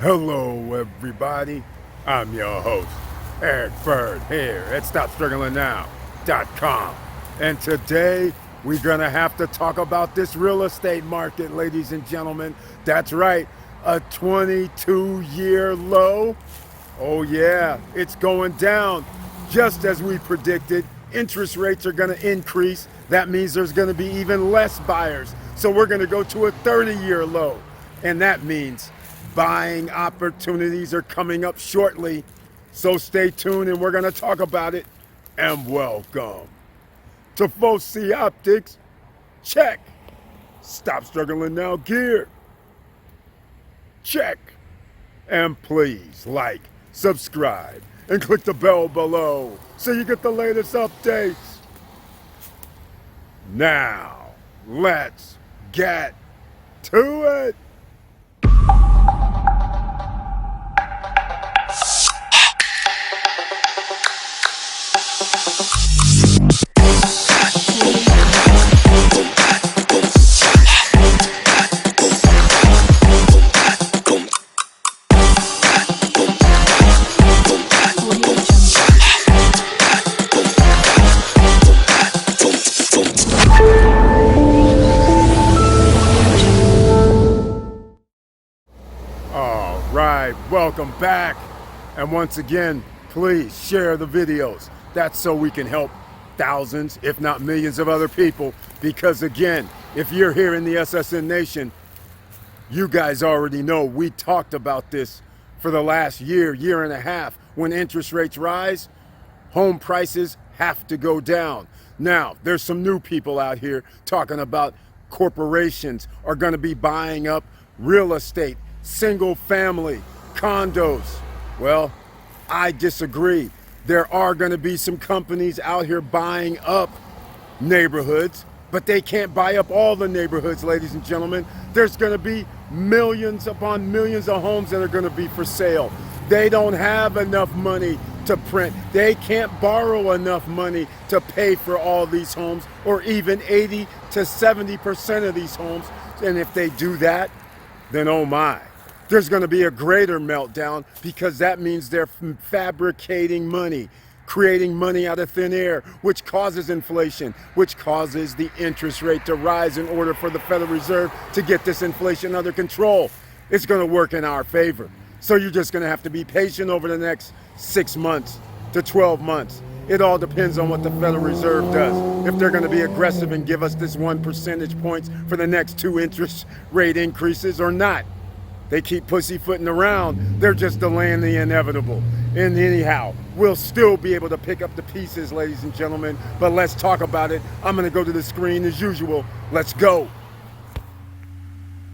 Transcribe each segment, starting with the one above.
Hello, everybody. I'm your host, Eric Bird, here at StopStrugglingNow.com. And today, we're going to have to talk about this real estate market, ladies and gentlemen. That's right, a 22-year low. Oh, yeah, it's going down. Just as we predicted, interest rates are going to increase. That means there's going to be even less buyers. So we're going to go to a 30-year low. And that means buying opportunities are coming up shortly. So stay tuned and we're going to talk about it. And welcome to Foci Optics. Check. Stop Struggling Now gear. Check. And please like, subscribe, and click the bell below so you get the latest updates. Now, let's get to it. Welcome back. And once again, please share the videos. That's so we can help thousands, if not millions of other people. Because again, if you're here in the SSN Nation, you guys already know we talked about this for the last year and a half. When interest rates rise, home prices have to go down. Now, there's some new people out here talking about corporations are going to be buying up real estate, single family, condos. Well, I disagree. There are going to be some companies out here buying up neighborhoods, but they can't buy up all the neighborhoods, ladies and gentlemen. There's going to be millions upon millions of homes that are going to be for sale. They don't have enough money to print. They can't borrow enough money to pay for all these homes, or even 80 to 70% of these homes. And if they do that, then oh my, there's going to be a greater meltdown, because that means they're fabricating money, creating money out of thin air, which causes inflation, which causes the interest rate to rise in order for the Federal Reserve to get this inflation under control. It's going to work in our favor. So you're just going to have to be patient over the next 6 months to 12 months. It all depends on what the Federal Reserve does. If they're going to be aggressive and give us this 1 percentage points for the next 2 interest rate increases or not. They keep pussyfooting around. They're just delaying the inevitable. And anyhow, we'll still be able to pick up the pieces, ladies and gentlemen. But let's talk about it. I'm going to go to the screen as usual. Let's go.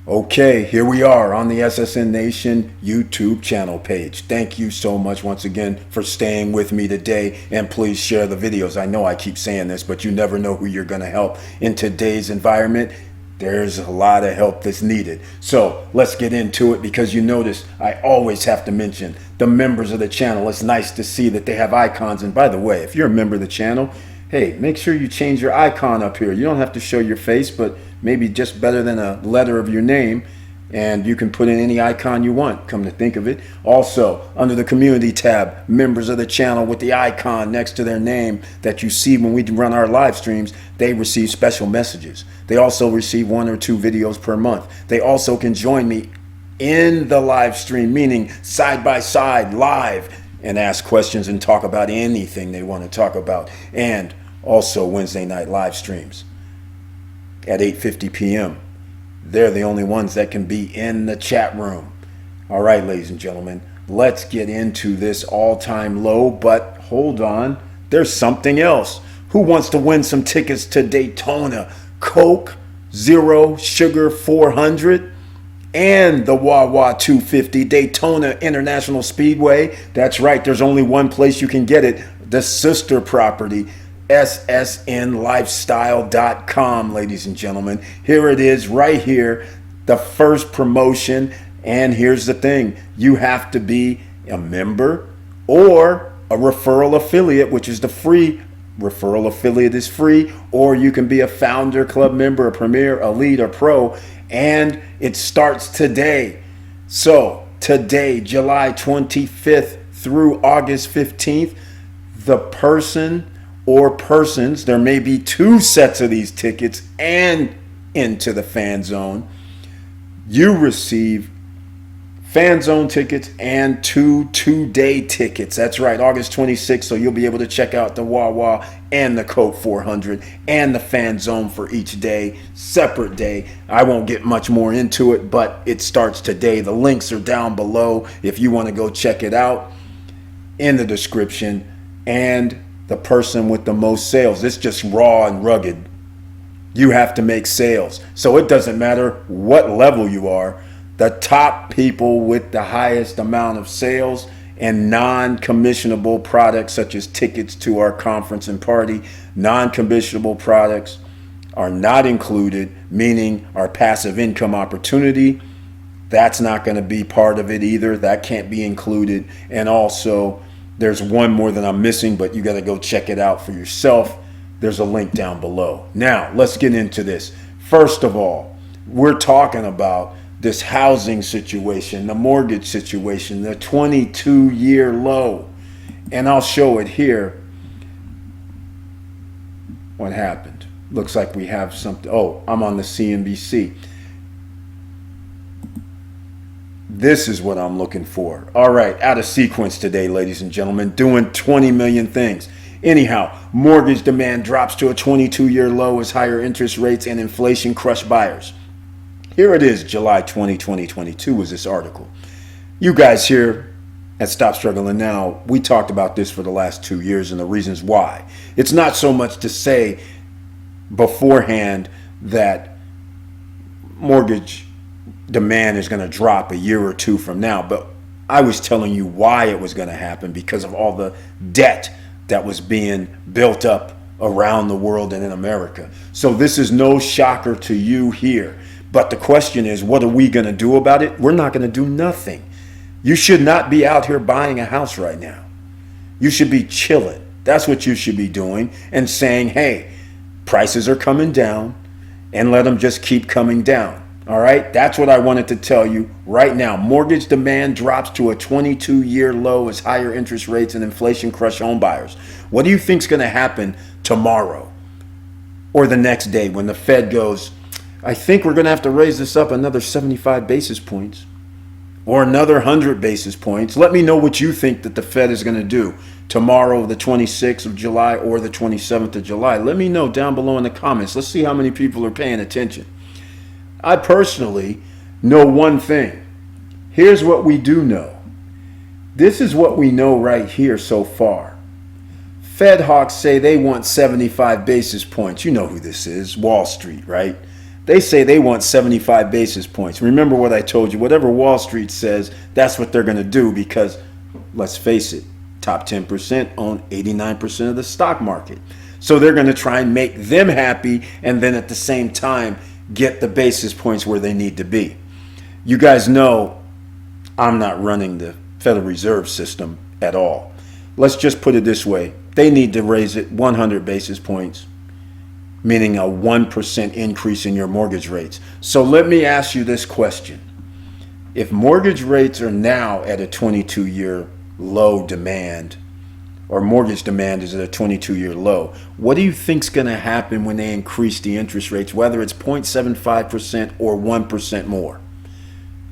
Okay, here we are on the SSN Nation YouTube channel page. Thank you so much once again for staying with me today, and please share the videos. I know I keep saying this, but you never know who you're going to help in today's environment. There's a lot of help that's needed. So let's get into it, because you notice I always have to mention the members of the channel. It's nice to see that they have icons. And by the way, if you're a member of the channel, hey, make sure you change your icon up here. You don't have to show your face, but maybe just better than a letter of your name. And you can put in any icon you want, come to think of it. Also, under the community tab, members of the channel with the icon next to their name that you see when we run our live streams, they receive special messages. They also receive 1 or 2 videos per month. They also can join me in the live stream, meaning side by side, live, and ask questions and talk about anything they want to talk about. And also Wednesday night live streams at 8:50 p.m. They're the only ones that can be in the chat room. All right, ladies and gentlemen, let's get into this all-time low. But hold on, there's something else. Who wants to win some tickets to Daytona, Coke Zero Sugar 400, and the Wawa 250, Daytona International Speedway? That's right, there's only one place you can get it, the sister property, ssnlifestyle.com, ladies and gentlemen. Here it is right here, the first promotion. And here's the thing, you have to be a member or a referral affiliate, which is the free referral affiliate is free, or you can be a founder club member, a premier, elite, or pro, and it starts today. So today, July 25th through August 15th, the person or persons, there may be 2 sets of these tickets and into the fan zone, you receive fan zone tickets and 2-day tickets. That's right, August 26th. So you'll be able to check out the Wawa and the Coke 400 and the fan zone for each day, separate day. I won't get much more into it, but it starts today. The links are down below if you want to go check it out in the description. And the person with the most sales, it's just raw and rugged. You have to make sales. So it doesn't matter what level you are. The top people with the highest amount of sales and non-commissionable products such as tickets to our conference and party, non-commissionable products are not included, meaning our passive income opportunity, that's not going to be part of it either. That can't be included. And also, there's one more that I'm missing, but you got to go check it out for yourself. There's a link down below. Now, let's get into this. First of all, we're talking about this housing situation, the mortgage situation, the 22-year low. And I'll show it here. What happened? Looks like we have something. Oh, I'm on the CNBC. This is what I'm looking for. All right, out of sequence today, ladies and gentlemen, doing 20 million things. Anyhow, mortgage demand drops to a 22-year low as higher interest rates and inflation crush buyers. Here it is, July 20, 2022 was this article. You guys here at Stop Struggling Now, we talked about this for the last 2 years and the reasons why. It's not so much to say beforehand that mortgage demand is going to drop a year or two from now, but I was telling you why it was going to happen because of all the debt that was being built up around the world and in America. So this is no shocker to you here. But the question is, what are we going to do about it? We're not going to do nothing. You should not be out here buying a house right now. You should be chilling. That's what you should be doing and saying, hey, prices are coming down and let them just keep coming down. All right, that's what I wanted to tell you right now. Mortgage demand drops to a 22-year low as higher interest rates and inflation crush home buyers. What do you think is going to happen tomorrow or the next day when the Fed goes, I think we're going to have to raise this up another 75 basis points or another 100 basis points? Let me know what you think that the Fed is going to do tomorrow, the 26th of July or the 27th of July. Let me know down below in the comments. Let's see how many people are paying attention. I personally know one thing. Here's what we do know. This is what we know right here so far. Fed hawks say they want 75 basis points. You know who this is, Wall Street, right? They say they want 75 basis points. Remember what I told you, whatever Wall Street says, that's what they're going to do because, let's face it, top 10% own 89% of the stock market. So they're going to try and make them happy and then at the same time get the basis points where they need to be. You guys know I'm not running the Federal Reserve System at all. Let's just put it this way. They need to raise it 100 basis points, meaning a 1% increase in your mortgage rates. So let me ask you this question. If mortgage rates are now at a 22-year low demand, or mortgage demand is at a 22-year low, what do you think is going to happen when they increase the interest rates, whether it's 0.75% or 1% more?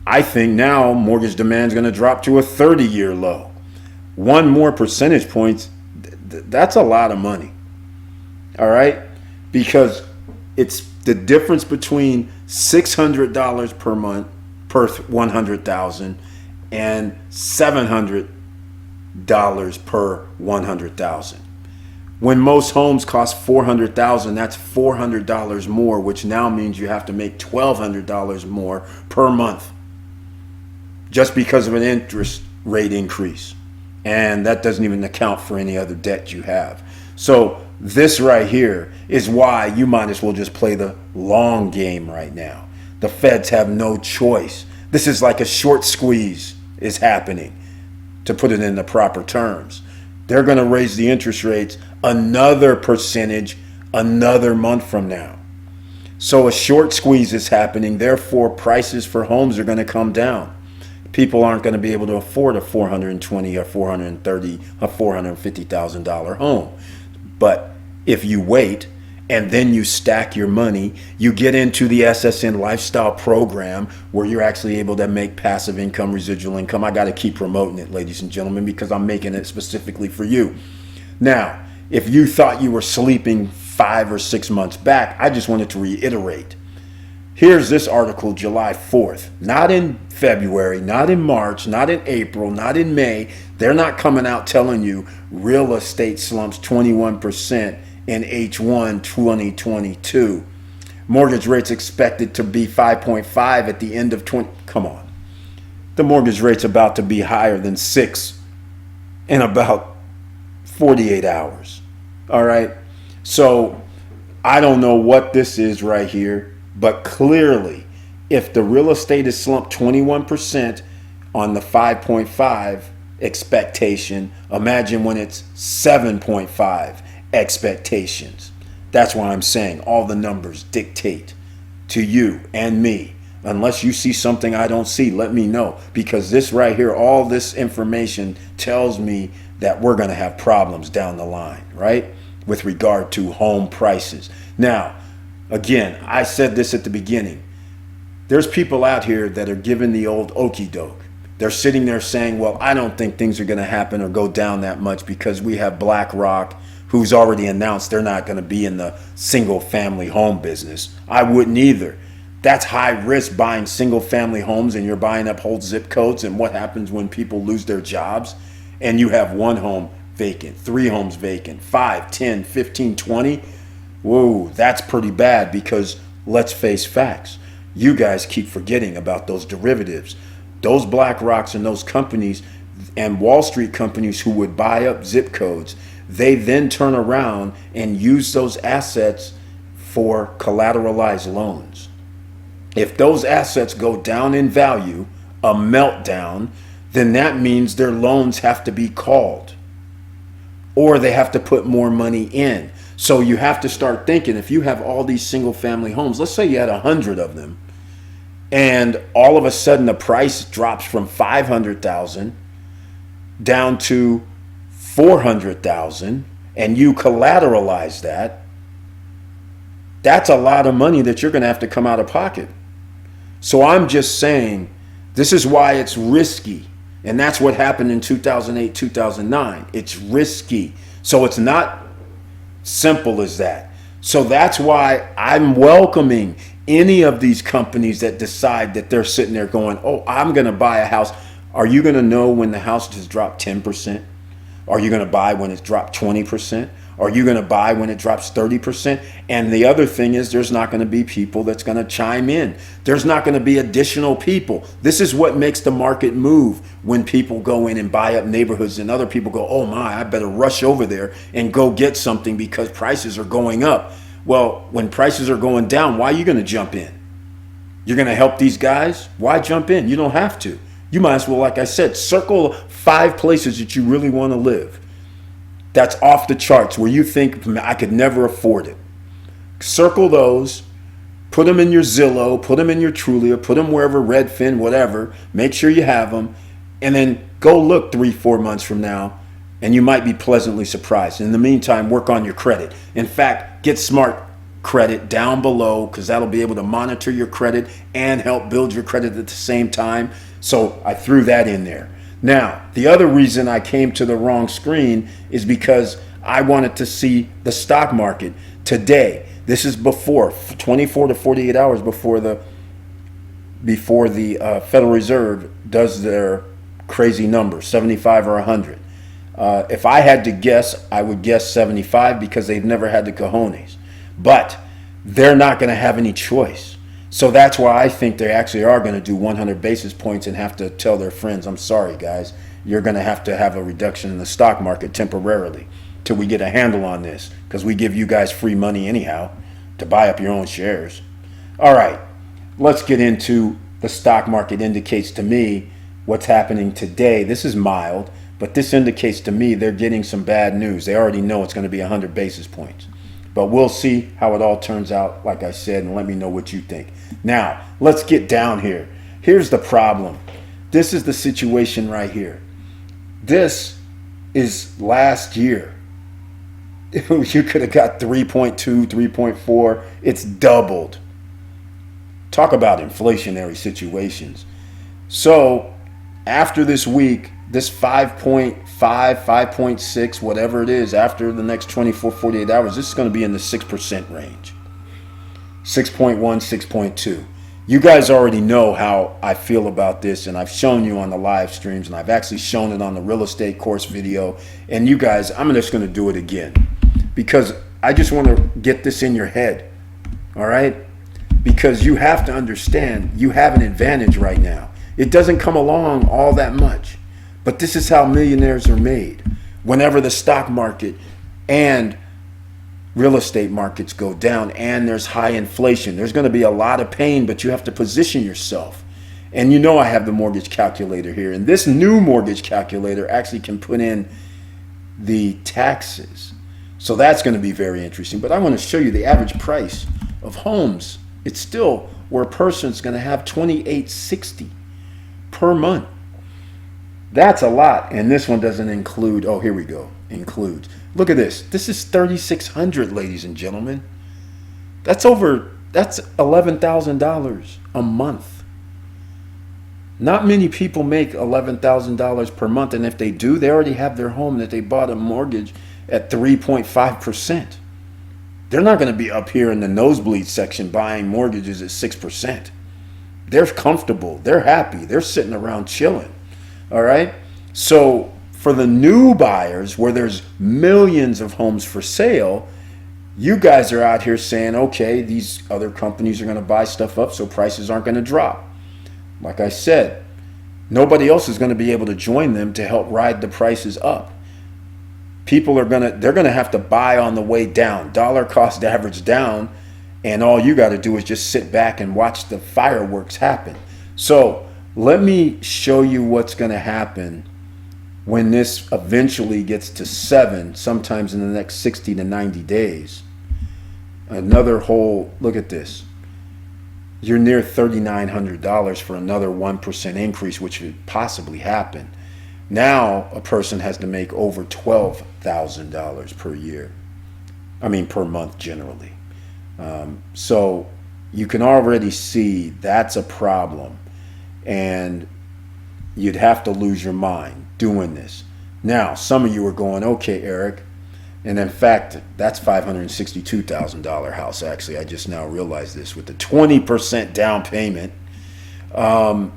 I think now mortgage demand is going to drop to a 30-year low. 1 more percentage points, that's a lot of money. All right? Because it's the difference between $600 per month per 100,000 and $700 per 100,000. When most homes cost $400,000, that's $400 more, which now means you have to make $1,200 more per month just because of an interest rate increase. And that doesn't even account for any other debt you have. So this right here is why you might as well just play the long game right now. The feds have no choice. This is like a short squeeze is happening, to put it in the proper terms. They're going to raise the interest rates another percentage another month from now. So a short squeeze is happening. Therefore, prices for homes are going to come down. People aren't going to be able to afford a $420 or $430 or $450,000 home. But if you wait and then you stack your money, you get into the SSN lifestyle program where you're actually able to make passive income, residual income. I got to keep promoting it, ladies and gentlemen, because I'm making it specifically for you. Now, if you thought you were sleeping 5 or 6 months back, I just wanted to reiterate. Here's this article, July 4th. Not in February, not in March, not in April, not in May. They're not coming out telling you real estate slumps 21% in H1 2022. Mortgage rates expected to be 5.5 at the end of 20. Come on. The mortgage rate's about to be higher than 6 in about 48 hours. All right. So I don't know what this is right here, but clearly, if the real estate is slumped 21% on the 5.5 expectation, imagine when it's 7.5 expectations. That's why I'm saying all the numbers dictate to you and me. Unless you see something I don't see, let me know. Because this right here, all this information tells me that we're going to have problems down the line, right? With regard to home prices. Now, again, I said this at the beginning. There's people out here that are giving the old okie doke. They're sitting there saying, well, I don't think things are going to happen or go down that much because we have BlackRock, who's already announced they're not going to be in the single family home business. I wouldn't either. That's high risk, buying single family homes, and you're buying up whole zip codes. And what happens when people lose their jobs and you have one home vacant, 3 homes vacant, 5, 10, 15, 20? Whoa, that's pretty bad, because let's face facts. You guys keep forgetting about those derivatives. Those BlackRocks and those companies and Wall Street companies who would buy up zip codes, they then turn around and use those assets for collateralized loans. If those assets go down in value, a meltdown, then that means their loans have to be called, or they have to put more money in. So you have to start thinking, if you have all these single family homes, let's say you had 100 of them, and all of a sudden the price drops from 500,000 down to 400,000, and you collateralize that, that's a lot of money that you're going to have to come out of pocket. So I'm just saying, this is why it's risky. And that's what happened in 2008, 2009. It's risky. So it's not simple as that. So that's why I'm welcoming any of these companies that decide that they're sitting there going, oh, I'm going to buy a house. Are you going to know when the house has dropped 10%? Are you going to buy when it's dropped 20%? Are you going to buy when it drops 30%? And the other thing is, there's not going to be people that's going to chime in. There's not going to be additional people. This is what makes the market move, when people go in and buy up neighborhoods and other people go, oh my, I better rush over there and go get something because prices are going up. Well, when prices are going down, why are you going to jump in? You're going to help these guys? Why jump in? You don't have to. You might as well, like I said, circle 5 places that you really want to live. That's off the charts, where you think, I could never afford it. Circle those, put them in your Zillow, put them in your Trulia, put them wherever, Redfin, whatever. Make sure you have them, and then go look 3-4 months from now, and you might be pleasantly surprised. In the meantime, work on your credit. In fact, get Smart Credit down below, because that'll be able to monitor your credit and help build your credit at the same time. So I threw that in there. Now, the other reason I came to the wrong screen is because I wanted to see the stock market today. This is before 24 to 48 hours before the Federal Reserve does their crazy numbers, 75 or 100. If I had to guess, I would guess 75, because they've never had the cojones. But they're not going to have any choice. So that's why I think they actually are going to do 100 basis points and have to tell their friends, I'm sorry, guys, you're going to have a reduction in the stock market temporarily till we get a handle on this, because we give you guys free money anyhow to buy up your own shares. All right, let's get into the stock market. Indicates to me what's happening today. This is mild, but this indicates to me they're getting some bad news. They already know it's going to be 100 basis points. But we'll see how it all turns out, like I said, and let me know what you think. Now, let's get down here. Here's the problem. This is the situation right here. This is last year. You could have got 3.2, 3.4. It's doubled. Talk about inflationary situations. So after this week, this 5.5, 5.6, whatever it is, after the next 24, 48 hours, this is going to be in the 6% range. 6.1, 6.2. You guys already know how I feel about this, and I've shown you on the live streams, and I've actually shown it on the real estate course video. And you guys, I'm just going to do it again because I just want to get this in your head. All right? Because you have to understand you have an advantage right now. It doesn't come along all that much, but this is how millionaires are made. Whenever the stock market and real estate markets go down and there's high inflation, there's going to be a lot of pain, but you have to position yourself. And you know I have the mortgage calculator here, and this new mortgage calculator actually can put in the taxes. So that's going to be very interesting. But I want to show you the average price of homes. It's still where a person's going to have $2,860 per month. That's a lot. And this one doesn't include, oh, here we go, includes. Look at this. This is $3,600, ladies and gentlemen. That's $11,000 a month. Not many people make $11,000 per month, and if they do, they already have their home that they bought a mortgage at 3.5%. They're not going to be up here in the nosebleed section buying mortgages at 6%. They're comfortable. They're happy. They're sitting around chilling. All right? So for the new buyers, where there's millions of homes for sale, you guys are out here saying, okay, these other companies are going to buy stuff up so prices aren't going to drop. Like I said, nobody else is going to be able to join them to help ride the prices up. People are going to have to buy on the way down, dollar cost average down, and all you got to do is just sit back and watch the fireworks happen. So let me show you what's going to happen when this eventually gets to 7, sometimes in the next 60 to 90 days. Another whole, look at this. You're near $3,900 for another 1% increase, which could possibly happen. Now a person has to make over $12,000 per year. Per month generally. So you can already see that's a problem. And you'd have to lose your mind doing this. Now, some of you are going, okay, Eric, and in fact, that's $562,000 house. Actually, I just now realized this with the 20% down payment. I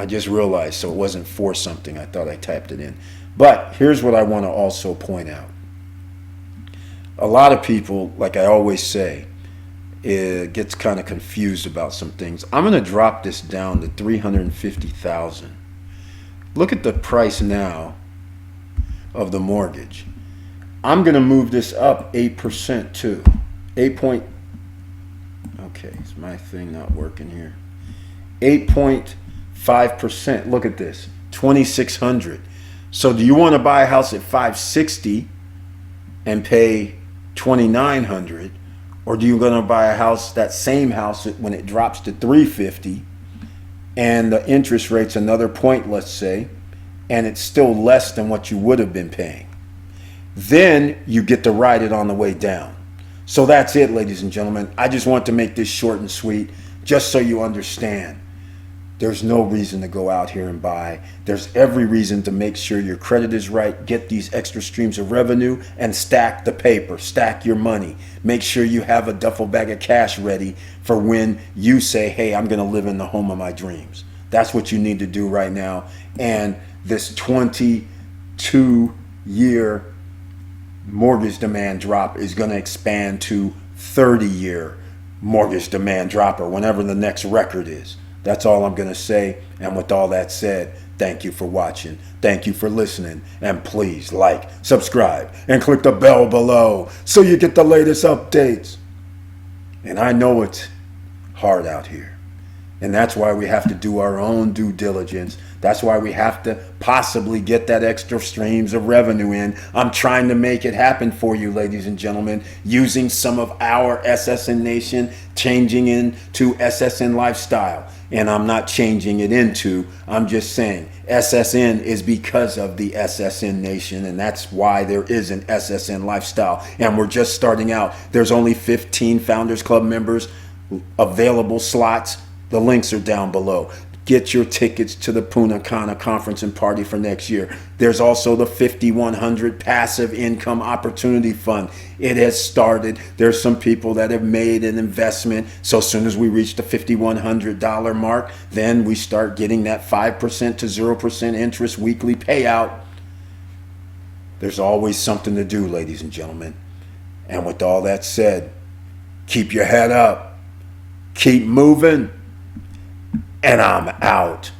just realized, so it wasn't for something. I thought I typed it in. But here's what I want to also point out. A lot of people, like I always say, it gets kind of confused about some things. I'm going to drop this down to $350,000. Look at the price now of the mortgage. I'm going to move this up 8% too. 8 point. Okay, is my thing not working here? 8.5%. Look at this. $2,600. So do you want to buy a house at $560 and pay $2,900? Or do you going to buy a house, that same house, when it drops to $350 and the interest rate's another point, let's say, and it's still less than what you would have been paying? Then you get to ride it on the way down. So that's it, ladies and gentlemen. I just want to make this short and sweet, just so you understand. There's no reason to go out here and buy. There's every reason to make sure your credit is right, get these extra streams of revenue, and stack the paper, stack your money. Make sure you have a duffel bag of cash ready for when you say, hey, I'm going to live in the home of my dreams. That's what you need to do right now. And this 22-year mortgage demand drop is going to expand to 30-year mortgage demand drop, or whenever the next record is. That's all I'm going to say. And with all that said, thank you for watching. Thank you for listening. And please like, subscribe, and click the bell below so you get the latest updates. And I know it's hard out here. And that's why we have to do our own due diligence. That's why we have to possibly get that extra streams of revenue in. I'm trying to make it happen for you, ladies and gentlemen, using some of our SSN Nation, changing into SSN Lifestyle. and I'm not changing it into. I'm just saying SSN is because of the SSN Nation, and that's why there is an SSN lifestyle. And we're just starting out. There's only 15 Founders Club members, available slots. The links are down below. Get your tickets to the Punta Cana conference and party for next year. There's also the 5100 Passive Income Opportunity Fund. It has started. There's some people that have made an investment. So as soon as we reach the $5,100 mark, then we start getting that 5% to 0% interest weekly payout. There's always something to do, ladies and gentlemen. And with all that said, keep your head up. Keep moving. And I'm out.